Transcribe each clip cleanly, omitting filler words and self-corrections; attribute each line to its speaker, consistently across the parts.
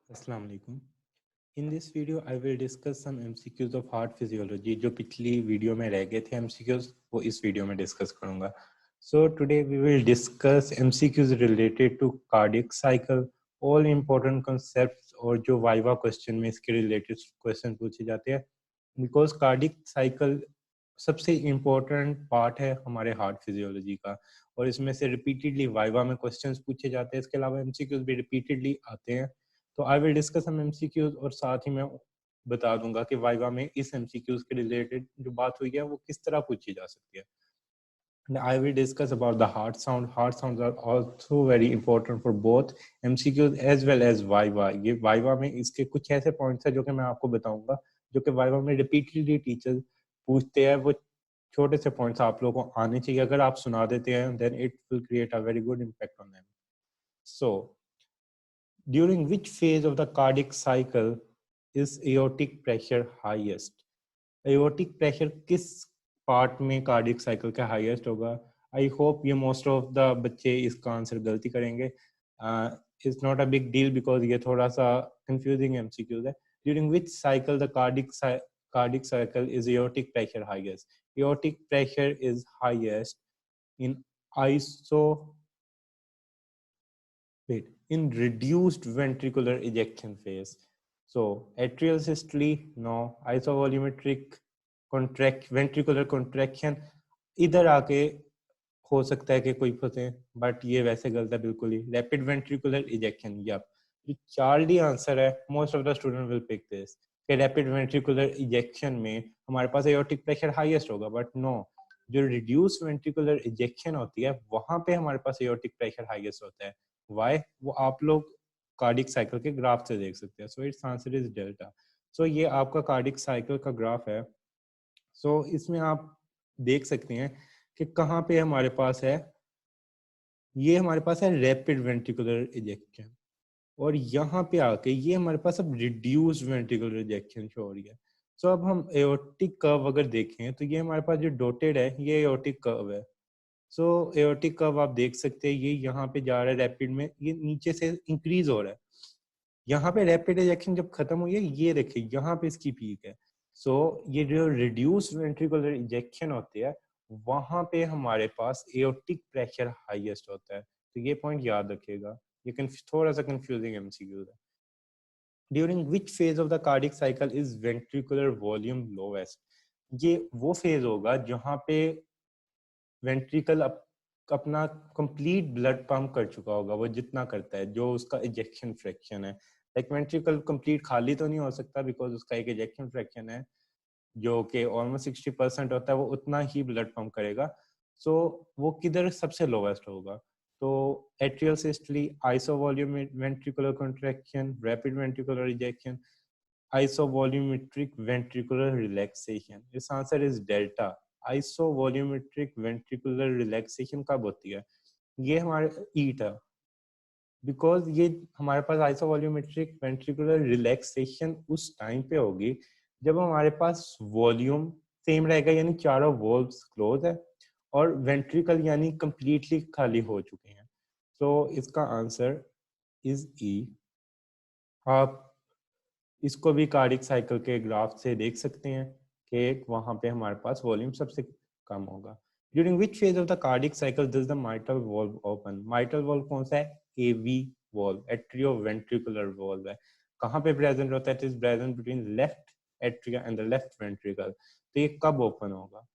Speaker 1: Assalamu alaikum. In this video, I will discuss some MCQs of heart physiology जो पिछली video में रह गए थे MCQs वो इस वीडियो में डिस्कस करूंगा. So today we will discuss MCQs related to cardiac cycle, all important concepts और जो वाइवा क्वेश्चन में इसके रिलेटेड क्वेश्चन पूछे जाते हैं बिकॉज कार्डिक साइकिल सबसे इम्पोर्टेंट पार्ट है हमारे हार्ट फिजियोलॉजी का और इसमें से रिपीटेडली वाइवा में क्वेश्चंस पूछे जाते हैं. इसके अलावा एमसीक्यूज भी रिपीटेडली आते हैं. तो I will discuss some MCQs और साथ ही मैं बता दूंगा कि वाइवा में इस एमसीक्यूज के रिलेटेड जो बात हुई है वो किस तरह पूछी जा सकती है. And I will discuss about the heart sound. Heart sounds are also very important for both MCQs as well as Viva. ये Viva में इसके कुछ ऐसे पॉइंट्स हैं जो कि मैं आपको बताऊंगा जो कि Viva में रिपीटेडली टीचर्स पूछते हैं. वो छोटे से पॉइंट्स आप लोगों को आने चाहिए. अगर आप सुना देते हैं then it will create a very good impact on them. So during which phase of the cardiac cycle is aortic pressure highest? Aortic pressure किस पार्ट में कार्डियक साइकिल का हाईएस्ट होगा? आई होप ये मोस्ट ऑफ द बच्चे इसका answer गलती करेंगे. It's not a big deal because ये थोड़ा सा कंफ्यूजिंग एमसीक्यूज है. During which cycle the cardiac cycle is aortic pressure highest? Aortic pressure is highest in iso in reduced ventricular ejection phase. So atrial systole, no. Isovolumetric ventricular contraction इधर आके हो सकता है कि कोई फंसे बट ये वैसे गलत है बिल्कुल ही. रैपिड वेंट्रिकुलर इजेक्शन, या जो चार्ली आंसर है most of the student will pick this कि रैपिड वेंट्रिकुलर इजेक्शन में हमारे पास एओर्टिक प्रेशर हाईएस्ट होगा. बट नो, जो रिड्यूस वेंट्रिकुलर इजेक्शन होती है वहां पे हमारे पास एओर्टिक प्रेशर हाईएस्ट होता है. वाई? वो आप लोग कार्डिक साइकिल के ग्राफ से देख सकते हैं. So it's answer is delta. So ये आपका कार्डिक साइकिल का ग्राफ है. सो इसमें आप देख सकते हैं कि कहाँ पे हमारे पास है. ये हमारे पास है रैपिड वेंट्रिकुलर इजेक्शन और यहाँ पे आके ये हमारे पास अब रिड्यूस्ड वेंट्रिकुलर इजेक्शन शो हो रही है. सो अब हम एओर्टिक कर्व अगर देखें तो ये हमारे पास जो डॉटेड है ये एओर्टिक कर्व है. सो एओर्टिक कर्व आप देख सकते हैं ये यहाँ पे जा रहा है रैपिड में, ये नीचे से इंक्रीज हो रहा है. यहाँ पे रैपिड इजेक्शन जब खत्म हुई है ये देखिए यहाँ पे इसकी पीक है. सो ये जो रिड्यूस वेंट्रिकुलर इजेक्शन होती है वहां पे हमारे पास एओर्टिक प्रेशर हाईएस्ट होता है. तो ये पॉइंट याद रखिएगा, ये थोड़ा सा कंफ्यूजिंग एमसीक्यू है. During which phase of the cardiac cycle is ventricular volume lowest? ये वो फेज होगा जहां पे वेंट्रिकल अपना कंप्लीट ब्लड पंप कर चुका होगा, वो जितना करता है जो उसका इजेक्शन फ्रैक्शन है. लाइक वेंट्रिकल कंप्लीट खाली तो नहीं हो सकता बिकॉज उसका एक इजेक्शन फ्रैक्शन है जो कि ऑलमोस्ट 60% होता है, वो उतना ही ब्लड पंप करेगा. सो वो किधर सबसे लोवेस्ट होगा? तो atrial systole, isovolume ventricular contraction, rapid ventricular ejection, isovolumetric ventricular relaxation. इस answer is delta. Isovolumetric ventricular relaxation कब होती है? ये हमारे ईटा, बिकॉज ये हमारे पास आइसोवॉल्यूमेट्रिक वेंट्रिकुलर रिलैक्सेशन उस टाइम पे होगी जब हमारे पास वॉल्यूम सेम रहेगा यानी चारों वॉल्व्स क्लोज है और वेंट्रिकल यानी कंप्लीटली खाली हो चुके हैं. तो इसका आंसर इज ई. आप इसको भी कार्डिक साइकिल के ग्राफ से देख सकते हैं कि वहां पे हमारे पास वॉल्यूम सबसे कम होगा. During which phase of the cardiac cycle does the mitral valve open? Mitral valve कौन सा है? AV valve, atrio ventricular valve है. कहाँ पे प्रेजेंट होता है? It is present between left atria and the left ventricle. तो ये कब ओपन होगा?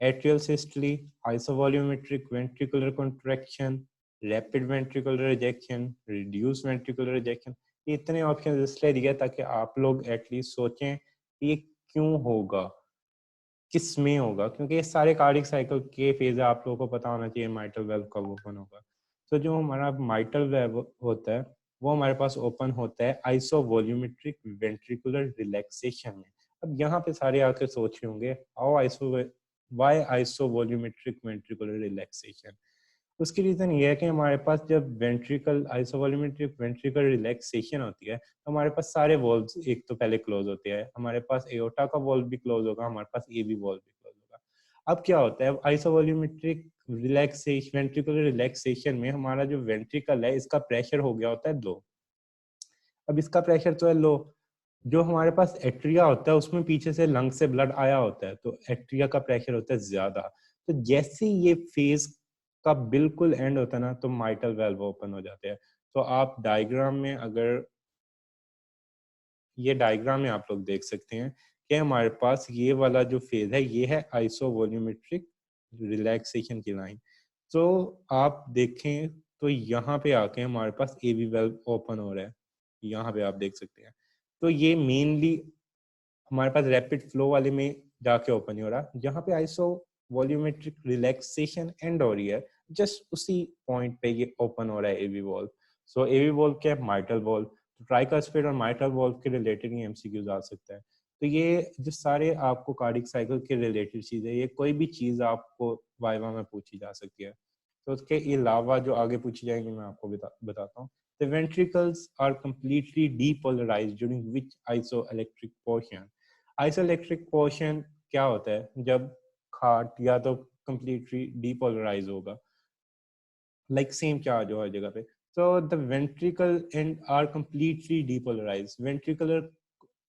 Speaker 1: Atrial systole, isovolumetric ventricular contraction, rapid ventricular ejection, reduce ventricular ejection. ये इतने ऑप्शन इसलिए दिए ताकि आप लोग एटलीस्ट सोचें कि ये क्यों होगा, किस में होगा, क्योंकि ये सारे कार्डिक साइकिल के फेज आप लोगों को पता होना चाहिए माइटल वेल्व कब ओपन होगा. तो जो हमारा माइटल वेल्व होता है वो हमारे पास ओपन होता है आइसोवॉल्यूमेट्रिक वेंट्रिकुलर रिलैक्सेशन में. अब यहाँ पे सारे आके सोच रहे होंगे वाई आइसोवॉल्यूमेट्रिक वेंट्रिकुलर रिलैक्सेशन. उसकी रीजन ये है कि हमारे पास जब वेंट्रिकल आइसोवॉल्यूमेट्रिक वेंट्रिकल रिलैक्सेशन होती है तो हमारे पास सारे वॉल्व्स एक तो पहले क्लोज होते हैं. हमारे पास एओर्टा का वॉल्व भी क्लोज होगा, हमारे पास एबी वॉल्व भी क्लोज होगा. अब क्या होता है आइसोवॉल्यूमेट्रिक रिलैक्सेशन वेंट्रिकुलर रिलैक्सेशन में हमारा जो वेंट्रिकल है इसका प्रेशर हो गया होता है लो. अब इसका प्रेशर तो है लो, जो हमारे पास एट्रिया होता है उसमें पीछे से लंग से ब्लड आया होता है, तो एट्रिया का प्रेशर होता है ज्यादा। तो जैसे ये फेज का बिल्कुल एंड होता है ना, तो माइटल वेल्व ओपन हो जाते हैं। तो आप डायग्राम में, अगर ये डायग्राम में आप लोग देख सकते हैं कि हमारे पास ये वाला जो फेज है ये है आइसोवॉल्यूमेट्रिक रिलैक्सेशन की लाइन। तो आप देखें तो यहाँ पे आके हमारे पास एवी वेल्व ओपन हो रहा है, यहाँ पे आप देख सकते हैं। तो ये मेनली हमारे पास रैपिड फ्लो वाले में जाके ओपन नहीं हो रहा, जहाँ पे आइसो वॉल्यूमेट्रिक रिलैक्सेशन एंड हो रही है, जस्ट उसी पॉइंट पे ये ओपन हो रहा है एवी वॉल्व। सो एवी वॉल्व क्या है? Mitral valve. तो ट्राइकास्पिड और माइटल वॉल्व के रिलेटेड ही एमसीक्यूज आ सकता है। तो ये जो सारे आपको कार्डिक साइकिल के रिलेटेड चीज है, ये कोई भी चीज आपको वाइवा में पूछी जा सकती है। तो उसके अलावा जो आगे पूछी जाएंगी मैं आपको बताता हूँ। The ventricles are completely depolarized during which isoelectric portion? Isoelectric portion क्या होता है? जब हार्ट या तो completely depolarize होगा, like same charge हो हर जगह पे। So the ventricle and are completely depolarized. Ventricular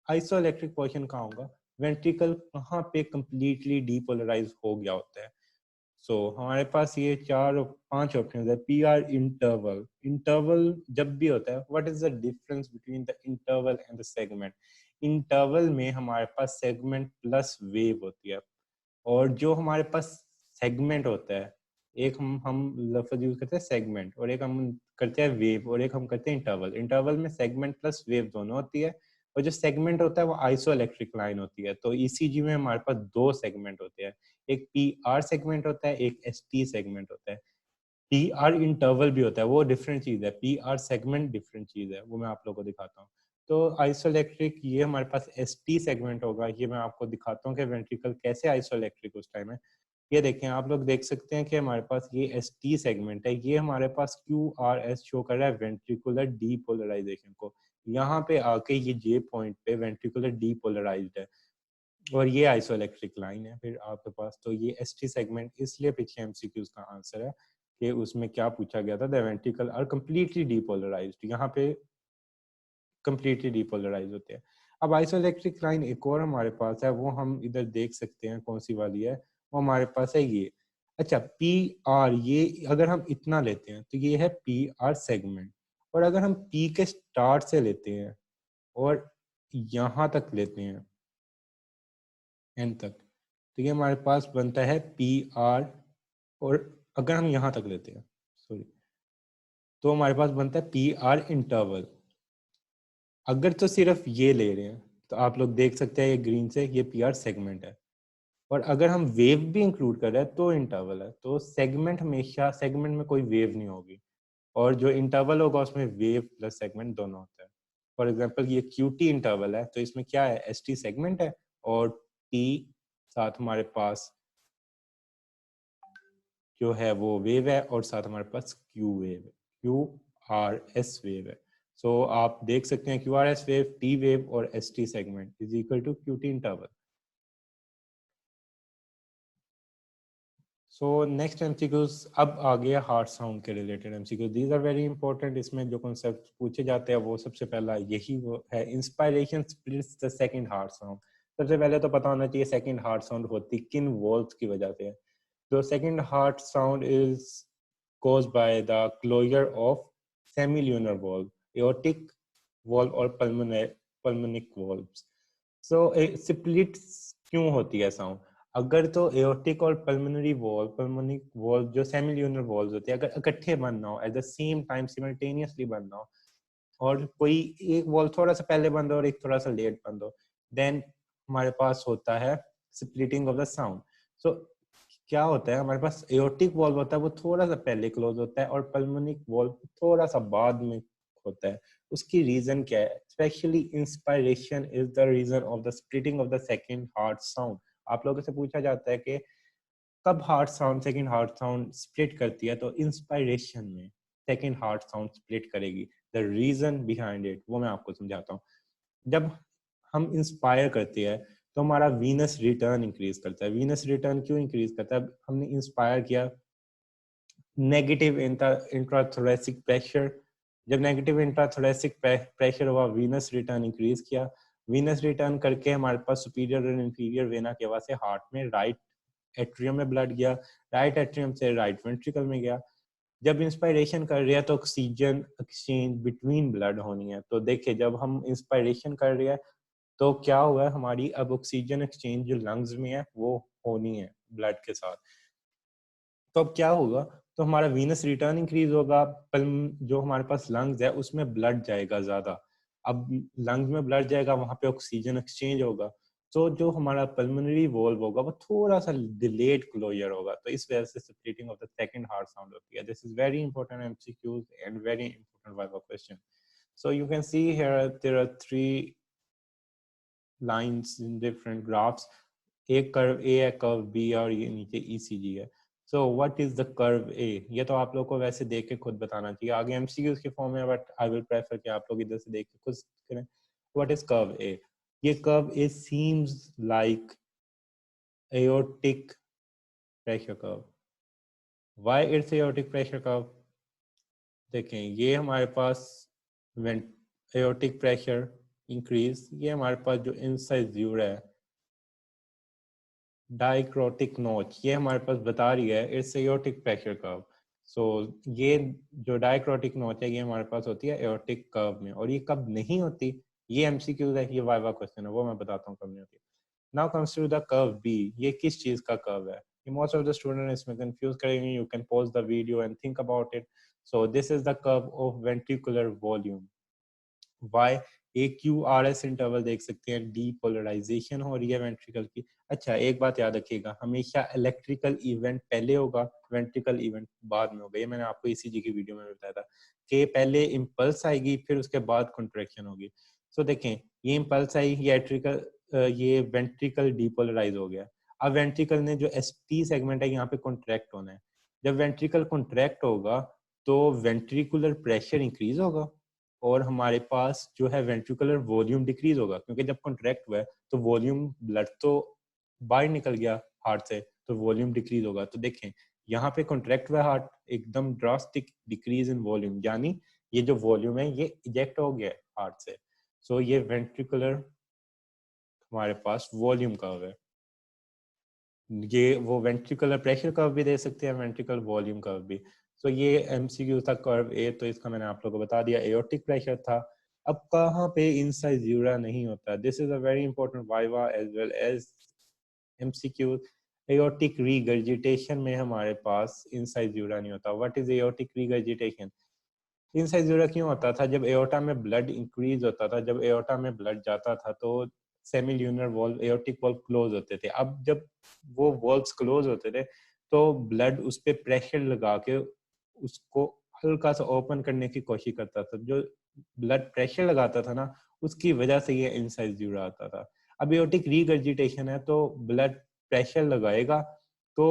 Speaker 1: isoelectric portion कहाँ होगा? Ventricle कहाँ पे completely depolarize हो गया होता है? सो हमारे पास ये 4 5 ऑप्शन है। पी आर इंटरवल, इंटरवल जब भी होता है, what is the difference between the interval and the segment? Interval में हमारे पास सेगमेंट प्लस वेव होती है, और जो हमारे पास सेगमेंट होता है, एक हम लफ्ज यूज करते हैं सेगमेंट, और एक हम करते हैं वेव, और एक हम करते हैं इंटरवल। इंटरवल में सेगमेंट प्लस वेव दोनों होती है, और जो सेगमेंट होता है वो आइसो इलेक्ट्रिक लाइन होती है। तो ईसीजी में हमारे पास 2 सेगमेंट होते हैं, एक पी आर सेगमेंट होता है, एक एस टी सेगमेंट होता है। पी आर इंटरवल भी होता है, वो डिफरेंट चीज है, पी आर सेगमेंट डिफरेंट चीज है, वो मैं आप लोगों को दिखाता हूँ। तो आइसोइलेक्ट्रिक ये हमारे पास एस टी सेगमेंट होगा, ये मैं आपको दिखाता हूँ कि वेंट्रिकल कैसे आइसोइलेक्ट्रिक उस टाइम है। ये देखें, आप लोग देख सकते हैं कि हमारे पास ये एस टी सेगमेंट है, ये हमारे पास क्यू आर एस शो कर रहा है वेंट्रिकुलर डीपोलराइजेशन को। यहाँ पे आके ये जे पॉइंट पे वेंट्रिकुलर डीपोलराइज्ड है, और ये आइसोइलेक्ट्रिक लाइन है फिर आपके पास। तो ये एस टी सेगमेंट इसलिए पीछे एमसीक्यूज का आंसर है कि उसमें क्या पूछा गया था, the ventricle are completely depolarized, यहाँ पे कंप्लीटली डीपोलराइज होते हैं। अब आइसोइलेक्ट्रिक लाइन एक और हमारे पास है, वो हम इधर देख सकते हैं कौन सी वाली है, वो हमारे पास है ये। अच्छा, पी आर, ये अगर हम इतना लेते हैं तो ये है पी आर सेगमेंट, और अगर हम पी के स्टार्ट से लेते हैं और यहाँ तक लेते हैं एन तक, तो ये हमारे पास बनता है पी आर, और अगर हम यहाँ तक लेते हैं, सॉरी, तो हमारे पास बनता है पी आर इंटरवल। अगर तो सिर्फ ये ले रहे हैं तो आप लोग देख सकते हैं ये ग्रीन से, ये पी आर सेगमेंट है, और अगर हम वेव भी इंक्लूड कर रहे हैं तो इंटरवल है। तो सेगमेंट हमेशा, सेगमेंट में कोई वेव नहीं होगी, और जो इंटरवल होगा उसमें वेव प्लस सेगमेंट दोनों होता है। फॉर एग्जांपल ये क्यू टी इंटरवल है, तो इसमें क्या है, एस टी सेगमेंट है, और टी साथ हमारे पास जो है वो वेव है, और साथ हमारे पास क्यू वेव है, क्यू आर एस वेव है। सो आप देख सकते हैं Q R S wave, T wave और S T segment is equal to Q T interval. So next MCQs, अब आ गया हार्ट साउंड के related MCQs. These are very important. इसमें जो कॉन्सेप्ट पूछे जाते हैं वो सबसे पहला यही वो है, inspiration splits the second heart sound. सबसे पहले तो पता होना चाहिए सेकंड हार्ट साउंड होती किन वॉल्व्स की वजह से है। The second heart sound is caused by the closure of semilunar valve, aortic valve और pulmonic valves. So splits क्यों होती है साउंड? अगर तो aortic और pulmonary valve, pulmonic valve जो semilunar valves होती है, अगर इकट्ठे बंद ना हो, at the same time simultaneously बंद ना हो, और कोई एक वॉल्व थोड़ा सा पहले बंद हो और एक थोड़ा सा लेट बंद हो, देन हमारे पास होता है स्प्लिटिंग ऑफ द साउंड। सो क्या होता है, हमारे पास एओर्टिक वॉल्व होता है वो थोड़ा सा पहले क्लोज होता है, और पल्मोनिक वॉल्व थोड़ा सा बाद में होता है। उसकी रीजन क्या है? Specially inspiration is the reason of the splitting of the second heart sound. आप लोगों से पूछा जाता है कि कब heart sound, second heart sound split करती है, तो इंस्पायरेशन में सेकंड हार्ट साउंड स्प्लिट करेगी। द रीजन बिहाइंड इट वो मैं आपको समझाता हूँ। जब हम इंस्पायर करते हैं तो हमारा वीनस रिटर्न इंक्रीज करता है। वीनस रिटर्न क्यों इंक्रीज करता है? हमने इंस्पायर किया, नेगेटिव इंट्राथोरेसिक प्रेशर जब नेगेटिव इंट्राथोरेसिक प्रेशर हुआ, वीनस रिटर्न इंक्रीज किया, वीनस रिटर्न करके हमारे पास सुपीरियर और इंफीरियर वेना के वजह से हार्ट में राइट एट्रियम में ब्लड गया, राइट एट्रियम से राइट वेंट्रिकल में गया। जब इंस्पायरेशन कर रहे हैं तो ऑक्सीजन एक्सचेंज बिटवीन ब्लड होनी है। तो देखिए जब हम इंस्पायरेशन कर रहे हैं तो क्या हुआ है, हमारी अब ऑक्सीजन एक्सचेंज जो लंग्स में है वो होनी है ब्लड के साथ। तो अब क्या होगा, तो हमारा वीनस रिटर्न इंक्रीज होगा, पल्म जो हमारे पास लंग्स है उसमें ब्लड जाएगा ज्यादा। अब लंग्स में ब्लड जाएगा, वहां पे ऑक्सीजन एक्सचेंज होगा, तो जो हमारा पल्मोनरी वॉल्व होगा वो थोड़ा सा डिलेड क्लोजर होगा। तो इस वजह से splitting of the second heart sound होती है। This is very important MCQs and very important viva question. So you can see here there are three lines in different graphs. एक कर्व ए है, curve B है, और ये नीचे ECG है। So what is the curve A? ये तो आप लोग को वैसे देख के खुद बताना चाहिए, आगे एमसीक्यूज के फॉर्म में, बट आई विल प्रेफर कि आप लोग इधर से देख के खुद करें। What is curve A? ये curve A seems like aortic pressure curve. Why it's aortic pressure curve? देखें ये हमारे पास aortic pressure increase, ये हमारे पास जो इंसाइज्यूरा है डाइक्रोटिक नोच, ये हमारे पास बता रही है इट्स एओर्टिक प्रेशर कर्व। सो ये जो डाइक्रोटिक नोच है ये हमारे पास होती है एओर्टिक कर्व में, और ये कब नहीं होती, ये एमसीक्यूज है, ये वाइवा क्वेश्चन है, वो मैं बताता हूँ कब नहीं होती। Now comes to the curve B, ये किस चीज का कर्व है? मोस्ट ऑफ द स्टूडेंट इसमें कंफ्यूज करेंगे, you can pause the video and think about it. So this is the curve of ventricular volume. Why a Q R S interval देख सकते हैं, डीपोलराइजेशन हो रही है वेंट्रिकल की। अच्छा एक बात याद रखिएगा, हमेशा इलेक्ट्रिकल इवेंट पहले होगा, वेंट्रिकल इवेंट बाद में होगा। ये मैंने आपको ईसीजी की वीडियो में बताया था कि पहले इम्पल्स आएगी फिर उसके बाद कॉन्ट्रैक्शन होगी। सो देखें ये इम्पल्स आई, ये एट्रिकल, ये वेंट्रिकल डीपोलराइज हो गया। अब वेंट्रिकल ने जो एसटी सेगमेंट है यहाँ पे कॉन्ट्रैक्ट होना है। जब वेंट्रिकल कॉन्ट्रैक्ट होगा तो वेंट्रिकुलर प्रेशर इंक्रीज होगा, और हमारे पास जो है वेंट्रिकुलर वॉल्यूम डिक्रीज होगा, क्योंकि जब कॉन्ट्रैक्ट हुआ है तो वॉल्यूम, ब्लड तो बाहर निकल गया हार्ट से, तो वॉल्यूम डिक्रीज होगा। तो देखें यहाँ पे कॉन्ट्रैक्ट हुआ हार्ट, एकदम ड्रास्टिक डिक्रीज इन वॉल्यूम, यानी ये जो वॉल्यूम है ये इजेक्ट हो गया हार्ट से। सो ये वेंट्रिकुलर हमारे पास वॉल्यूम कर्व है। ये वो वेंट्रिकुलर प्रेशर कर्व भी दे सकते हैं, वेंट्रिकल वॉल्यूम कर्व भी। सो ये एमसीक्यू था कर्व ए, तो इसका मैंने आप लोगों को बता दिया, एओर्टिक प्रेशर था। अब कहाँ पे इंसाइज्यूरा नहीं होता? This is a very important viva as well as MCQ. Aortic regurgitation में हमारे पास इंसाइज्यूरा नहीं होता। What is aortic regurgitation? Incisura क्यों होता था? जब एओर्टा में ब्लड इंक्रीज होता था, जब एओर्टा में ब्लड जाता था तो semilunar valve, aortic valve close होते थे। अब जब वो वॉल्व्स क्लोज होते थे तो ब्लड उस पर प्रेशर लगा के उसको हल्का सा ओपन करने की कोशिश करता था। जो ब्लड प्रेशर लगाता था ना, उसकी वजह से ये इंसाइज्यूरा आता था। अब एओर्टिक रीगर्जिटेशन है तो ब्लड प्रेशर लगाएगा तो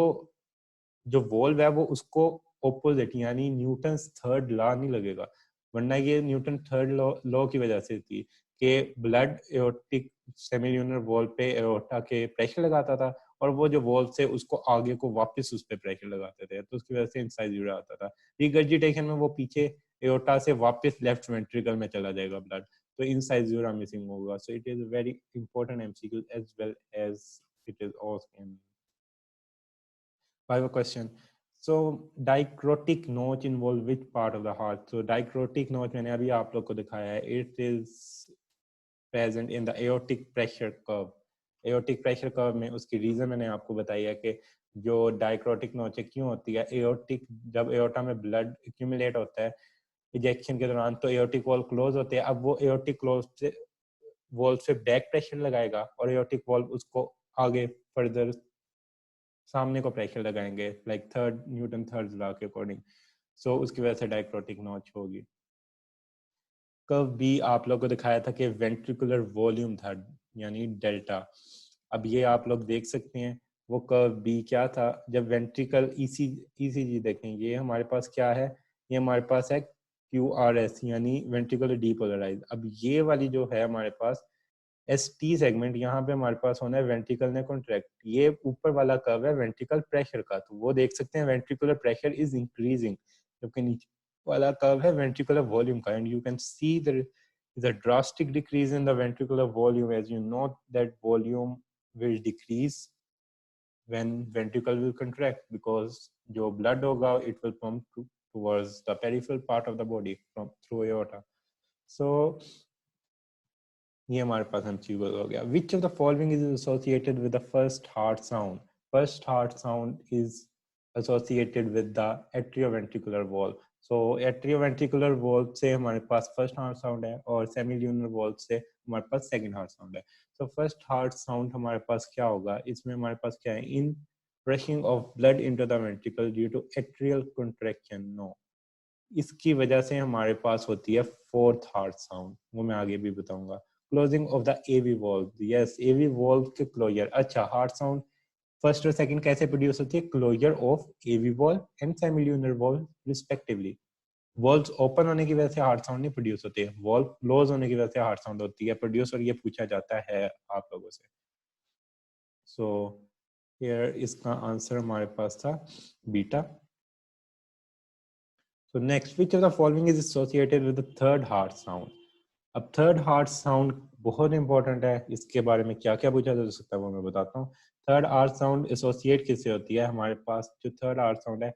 Speaker 1: जो वॉल्व है वो उसको ऑपोजिट, यानी न्यूटन थर्ड लॉ नहीं लगेगा, वरना ये न्यूटन थर्ड लॉ की वजह से थी कि ब्लड एओर्टिक सेमिल्यूनर वॉल्व पे एओर्टा के प्रेशर लगाता था, और वो जो वॉल्व से उसको आगे को वापस उस पे प्रेशर लगाते थे, तो उसकी वजह से इंसाइज्यूरा आता था। रिगर्जिटेशन में वो पीछे एओर्टा से वापस लेफ्ट वेंट्रिकल में चला जाएगा ब्लड, तो इंसाइज्यूरा मिसिंग होगा। So it is very important MCQ as well as it is also in Five question. So dichrotic notch involve which part of the heart? So dichrotic notch मैंने अभी आप लोग को दिखाया है. It is present in the aortic pressure curve. Aortic pressure curve में उसकी reason मैंने आपको बताई है कि जो डाइक्रोटिक नोच है क्यों होती है। एओर्टिक, जब एओर्टा में ब्लड एक्यूमुलेट होता है इजेक्शन के दौरान तो एओर्टिक वॉल्व क्लोज होते हैं। अब वो एओर्टिक क्लोज से वॉल्व से बैक प्रेशर लगाएगा और एओर्टिक वॉल्व उसको आगे फर्दर सामने को प्रेशर लगाएंगे, like third Newton third law के अकॉर्डिंग। सो उसकी वजह से डाइक्रोटिक नॉच होगी। कर्व बी आप लोग को दिखाया था कि वेंट्रिकुलर वॉल्यूम था, यानी डेल्टा। अब ये आप लोग देख सकते हैं वो कर्व बी क्या था। जब वेंट्रिकल ईसीजी देखें, ये हमारे पास क्या है, ये हमारे पास है QRS यानी वेंट्रिकुलर डीपोलराइज। अब ये वाली जो है हमारे पास ST सेगमेंट, यहाँ पे हमारे पास होना है वेंट्रिकल ने कॉन्ट्रैक्ट। ये ऊपर वाला कर्व है वेंट्रिकल प्रेशर का, तो वो देख सकते हैं वेंट्रिकुलर प्रेशर इज इंक्रीजिंग, जबकि नीचे वाला कर्व है ventricular volume का, and you can see there is a drastic decrease in the ventricular volume. As you know that volume will decrease when ventricle will contract, because जो blood होगा it will pump towards the peripheral part of the body from through aorta. So ये हमारे पास MCQ हो गया. Which of the following is associated with the first heart sound? First heart sound is associated with the atrioventricular valve. So atrioventricular valve से हमारे पास first heart sound है और semilunar valve से हमारे पास second heart sound है. So first heart sound हमारे पास क्या होगा? इसमें हमारे पास क्या है? In rushing of blood into the ventricle due to atrial contraction. No. इसकी वजह से हमारे पास होती है फोर्थ हार्ट साउंड, वो मैं आगे भी बताऊंगा. Closing of the AV valve. Yes, AV valve के क्लोजर. अच्छा, हार्ट साउंड फर्स्ट और सेकंड कैसे प्रोड्यूस होती है? Closure of AV valve and semilunar valve respectively. Valves open होने की वजह से हार्ट साउंड नहीं प्रोड्यूस होती है, वॉल्व क्लोज होने की वजह से हार्ट साउंड होती है प्रोड्यूस, और ये पूछा जाता है आप लोगों से. सो हियर इसका आंसर हमारे पास था beta. So next, which of the following is associated with the third heart sound? अब थर्ड हार्ट साउंड बहुत इंपॉर्टेंट है, इसके बारे में क्या क्या पूछा जा सकता है वो मैं बताता हूँ. थर्ड हार्ट साउंड एसोसिएट किससे होती है? हमारे पास जो थर्ड हार्ट साउंड है,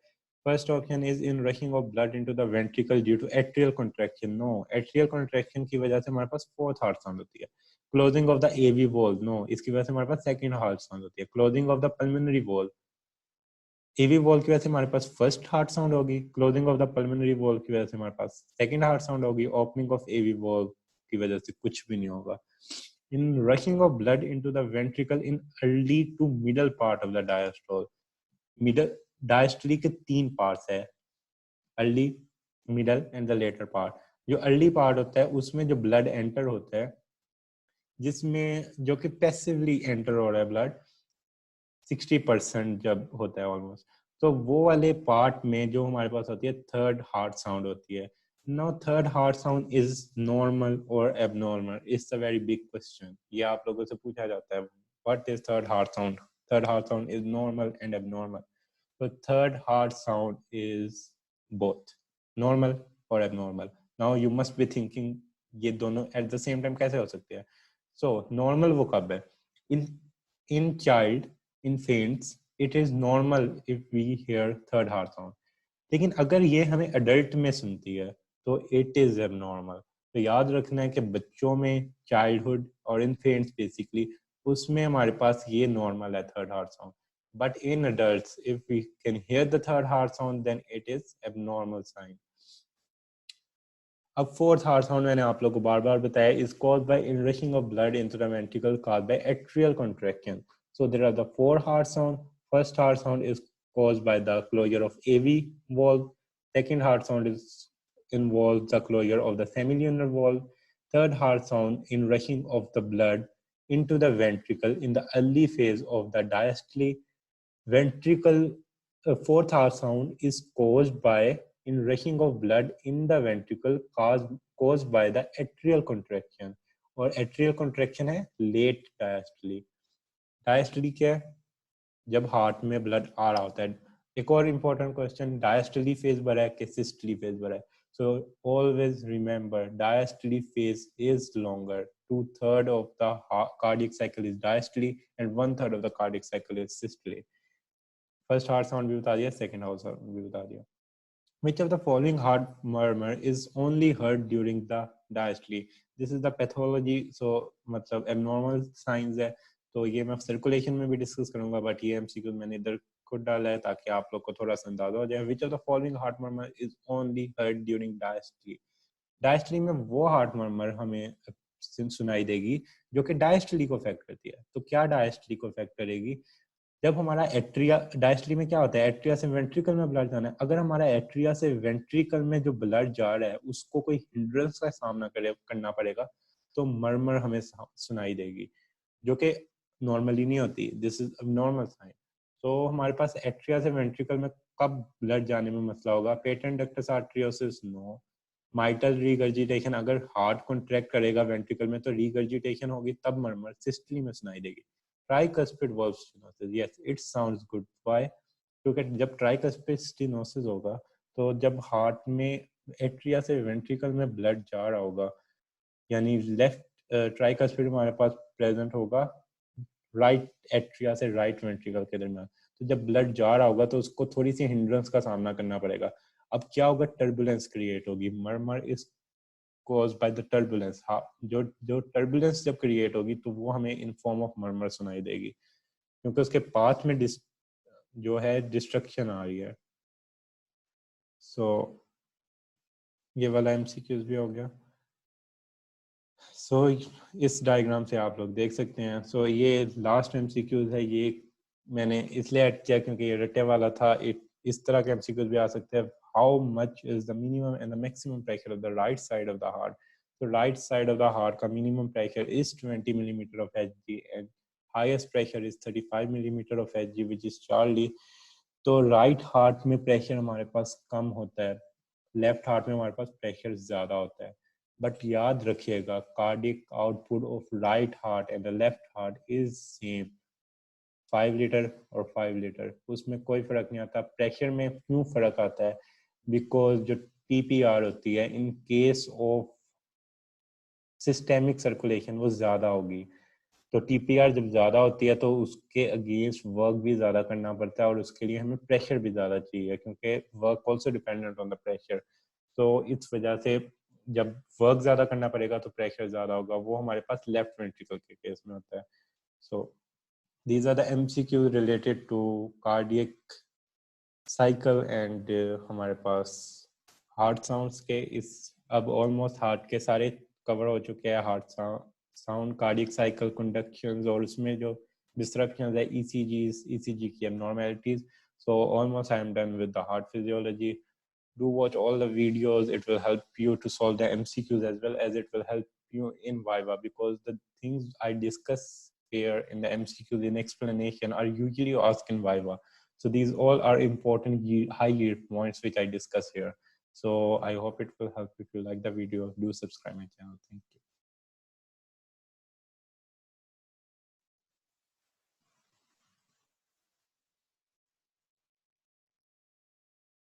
Speaker 1: first option is in rushing of blood into the ventricle due to atrial contraction. No, atrial contraction की वजह से हमारे पास फोर्थ हार्ट साउंड होती है. Closing of the AV valve. No, इसकी वजह से हमारे पास सेकंड हार्ट साउंड होती है. Closing of the pulmonary valve. AV valve की वजह से हमारे पास फर्स्ट हार्ट साउंड होगी. Closing of the pulmonary valve की वजह से हमारे पास सेकंड हार्ट साउंड होगी. ओपनिंग ऑफ एवी वॉल की वजह से कुछ भी नहीं होगा. In rushing of blood into the ventricle in early to middle part of the diastole. Middle diastole के तीन पार्ट्स है, early, middle and the letter part. जो अर्ली पार्ट होता है उसमें जो ब्लड एंटर होता है, जिसमें जो कि पैसिवली एंटर हो रहा है ब्लड 60% जब होता है ऑलमोस्ट, तो वो वाले पार्ट में जो हमारे पास होती है थर्ड हार्ट साउंड होती है. Now third heart sound is normal और abnormal? It's a very big question. ये आप लोगों से पूछा जाता है, what is third heart sound? Third heart sound is normal and abnormal. तो third heart sound is both normal और abnormal. Now you must be thinking ये दोनों एट द सेम टाइम कैसे हो सकते हैं? सो नॉर्मल वो कब है? In child, in faints, it is normal if we hear third heart sound. लेकिन अगर ये हमें अडल्ट में सुनती है तो it is abnormal. तो याद रखना है कि बच्चों में, चाइल्डहुड और इन्फेंट्स बेसिकली, उसमें हमारे पास ये नॉर्मल है third heart sound. But in adults if we can hear the third heart sound then it is abnormal sign. अब फोर्थ हार्ट साउंड मैंने आप लोगों को बार बार बताया, is caused by inrushing of blood into the ventricle caused by atrial contraction. So there are the four heart sound. First heart sound is caused by the closure of AV valve. Second heart sound is involves the closure of the semilunar valve. Third heart sound in rushing of the blood into the ventricle in the early phase of the diastole. Ventricle. Fourth heart sound is caused by in rushing of blood in the ventricle caused by the atrial contraction. और atrial contraction है late diastole. डायस्टोली क्या है? जब heart में blood आ रहा होता है. एक और इम्पोर्टेंट क्वेश्चन, डायस्टोली फेज बड़ा है कि सिस्टोली फेज बड़ा है? So always remember diastole phase is longer. 2/3 of the cardiac cycle is diastole and 1/3 of the cardiac cycle is systole. First heart sound भी बता दिया, सेकंड हार्ट साउंड भी बता दिया. Which of the following heart murmur is only heard during the diastole? This is the pathology. So मतलब abnormal signs है, तो ये मैं सर्कुलेशन में भी डिस्कस करूंगा, बट ये एमसीक्यू मैंने इधर खुद डाला है ताकि आप लोग को थोड़ा सा अंदाजा हो जाए. Which of the following heart murmur is only heard during diastole? डायस्टोली में वो हार्ट मर्मर हमें सुनाई देगी जो कि डायस्टोली को अफेक्ट करती है. तो क्या डायस्टोली को अफेक्ट करेगी? जब हमारा एट्रिया, डायस्टोली में क्या होता है, एट्रिया से वेंट्रिकल में ब्लड जाना है. अगर हमारा एट्रिया से वेंट्रिकल में जो ब्लड जा रहा है उसको कोई हिंड्रेंस का सामना करना पड़ेगा, तो मर्मर हमें सुनाई देगी, जो कि नॉर्मली नहीं होती. This is normal sign. तो हमारे पास एट्रिया से वेंट्रिकल में कब ब्लड जाने में मसला होगा? Patent ductus arteriosus, no. Mitral regurgitation, अगर हार्ट कॉन्ट्रैक्ट करेगा वेंट्रिकल में तो रीगर्जिटेशन होगी, तब मर्मर सिस्टली में सुनाई देगी. Tricuspid valve stenosis, yes it sounds good. Why? क्योंकि जब ट्राइकस्पिड स्टेनोसिस होगा तो जब हार्ट में एट्रिया से वेंट्रिकल में ब्लड जा रहा होगा, यानी लेफ्ट ट्राइकस्पिड हमारे पास प्रेजेंट होगा राइट एट्रिया से राइट वेंट्रिकल के दरमियान। तो जब ब्लड जा रहा होगा तो उसको थोड़ी सी हिंड्रेंस का सामना करना पड़ेगा। अब क्या होगा, टर्बुलेंस क्रिएट होगी। मरमर is caused by the turbulence। हाँ, जो जो टर्बुलेंस जब क्रिएट होगी तो वो हमें इन फॉर्म ऑफ मरमर सुनाई देगी, क्योंकि उसके पाथ में जो है डिस्ट्रक्शन आ रही है। सो ये वाला एमसीक्यूज भी हो गया। सो इस डायग्राम से आप लोग देख सकते हैं। सो ये लास्ट एमसीक्यूज है, ये मैंने इसलिए ऐड किया क्योंकि ये रटे वाला था। इस तरह के एमसीक्यूज भी आ सकते हैं। How much is the minimum and the maximum pressure of the right side of the heart. तो right side of the heart का minimum pressure is 20 millimetre of Hg and highest pressure is 35 millimetre of Hg which is Charlie. तो right heart में pressure हमारे पास कम होता है, left heart में हमारे पास प्रेशर ज्यादा होता है। बट याद रखिएगा, cardiac output of right heart and the left heart is same, 5 litre और 5 लीटर, उसमें कोई फर्क नहीं आता। प्रेशर में क्यों फर्क आता है? बिकॉज जो टीपीआर होती है in case of systemic circulation वो ज्यादा होगी। तो टीपीआर जब ज्यादा होती है तो उसके अगेंस्ट वर्क भी ज्यादा करना पड़ता है, और उसके लिए हमें प्रेशर भी ज्यादा चाहिए, क्योंकि work also dependent on the pressure. तो इस वजह से जब वर्क ज्यादा करना पड़ेगा तो प्रेशर ज्यादा होगा, वो हमारे पास लेफ्ट वेंट्रिकल के केस में होता है। सो these are the MCQ related to cardiac cycle and हमारे पास हार्ट साउंड्स के इस अब ऑलमोस्ट हार्ट के सारे कवर हो चुके हैं। हार्ट साउंड, कार्डियक साइकिल, कंडक्शंस, और उसमें जो डिस्ट्रक्शंस है, ईसीजी की abnormalities. So almost I am done with the heart physiology. Do watch all the videos. It will help you to solve the MCQs as well as it will help you in Viva, because the things I discuss here in the MCQs in explanation are usually asked in Viva. So these all are important high yield points which I discuss here. So I hope it will help. If you like the video, do subscribe my channel. Thank you.